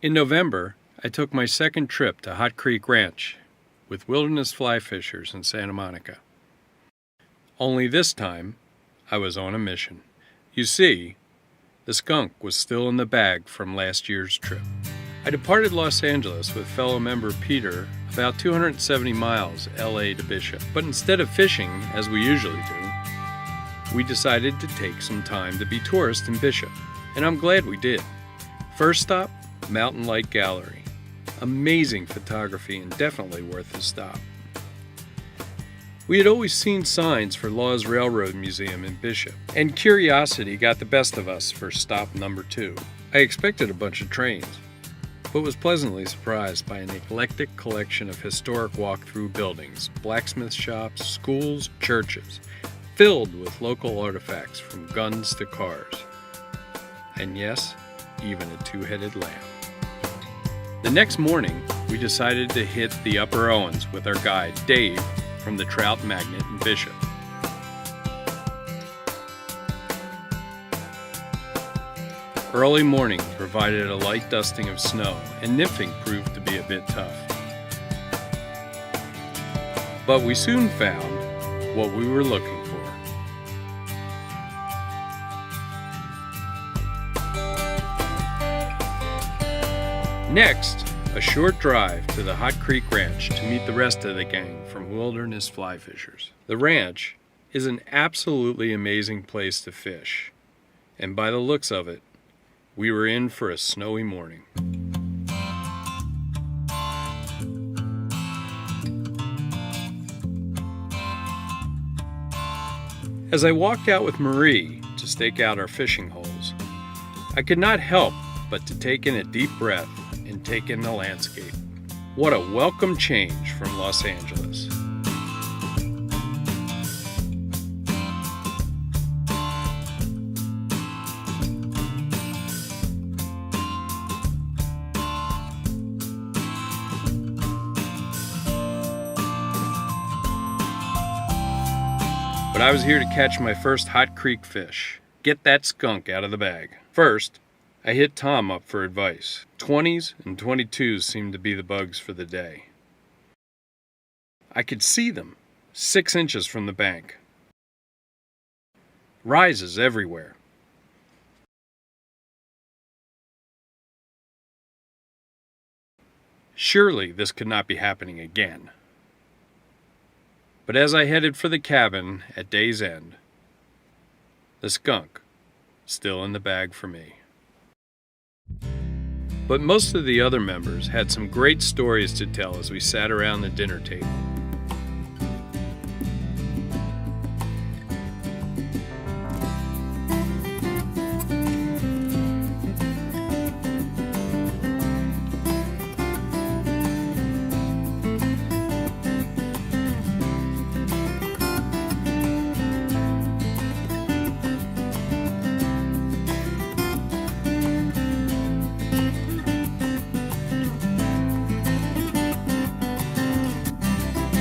In November, I took my second trip to Hot Creek Ranch with wilderness fly fishers in Santa Monica. Only this time, I was on a mission. You see, the skunk was still in the bag from last year's trip. I departed Los Angeles with fellow member Peter about 270 miles LA to Bishop, but instead of fishing, as we usually do, we decided to take some time to be tourists in Bishop, and I'm glad we did. First stop, Mountain Light Gallery. Amazing photography and definitely worth a stop. We had always seen signs for Law's Railroad Museum in Bishop, and curiosity got the best of us for stop number 2. I expected a bunch of trains, but was pleasantly surprised by an eclectic collection of historic walk-through buildings, blacksmith shops, schools, churches, filled with local artifacts from guns to cars. And yes, even a two-headed lamb. The next morning, we decided to hit the Upper Owens with our guide, Dave, from the Trout Magnet in Bishop. Early morning provided a light dusting of snow, and nymphing proved to be a bit tough. But we soon found what we were looking for. Next, a short drive to the Hot Creek Ranch to meet the rest of the gang from Wilderness Fly Fishers. The ranch is an absolutely amazing place to fish, and by the looks of it, we were in for a snowy morning. As I walked out with Marie to stake out our fishing holes, I could not help but to take in a deep breath and take in the landscape. What a welcome change from Los Angeles. But I was here to catch my first Hot Creek fish. Get that skunk out of the bag. First, I hit Tom up for advice. 20s and 22s seemed to be the bugs for the day. I could see them, 6 inches from the bank. Rises everywhere. Surely this could not be happening again. But as I headed for the cabin at day's end, the skunk still in the bag for me. But most of the other members had some great stories to tell as we sat around the dinner table.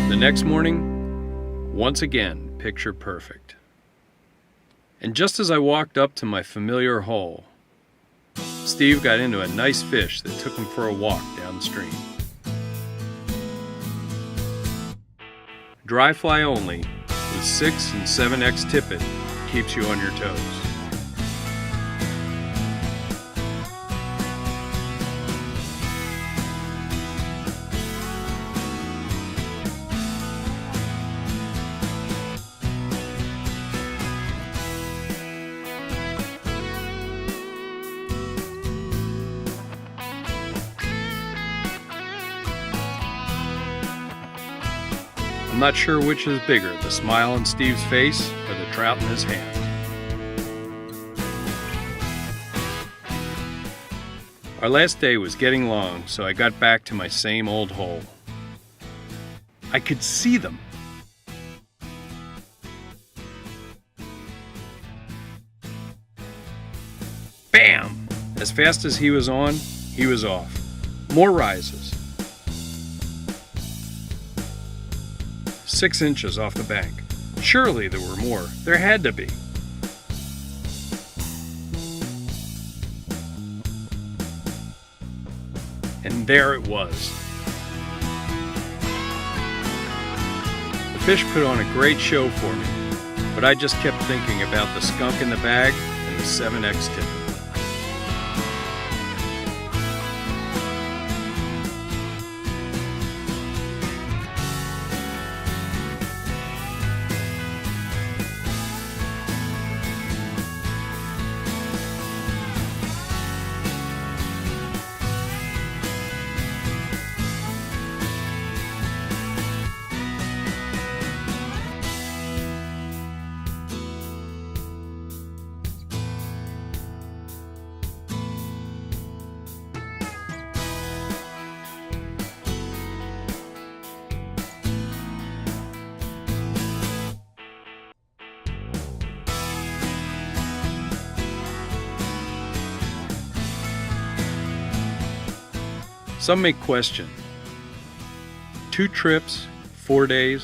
The next morning, once again, picture perfect. And just as I walked up to my familiar hole, Steve got into a nice fish that took him for a walk downstream. Dry fly only, with 6 and 7X tippet, keeps you on your toes. I'm not sure which is bigger, the smile on Steve's face or the trout in his hand. Our last day was getting long, so I got back to my same old hole. I could see them. Bam! As fast as he was on, he was off. More rises. 6 inches off the bank. Surely there were more. There had to be. And there it was. The fish put on a great show for me, but I just kept thinking about the skunk in the bag and the 7X tip. Some may question, 2 trips, 4 days,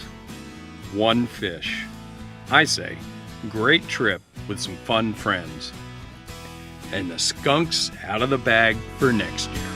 1 fish. I say, great trip with some fun friends. And the skunk's out of the bag for next year.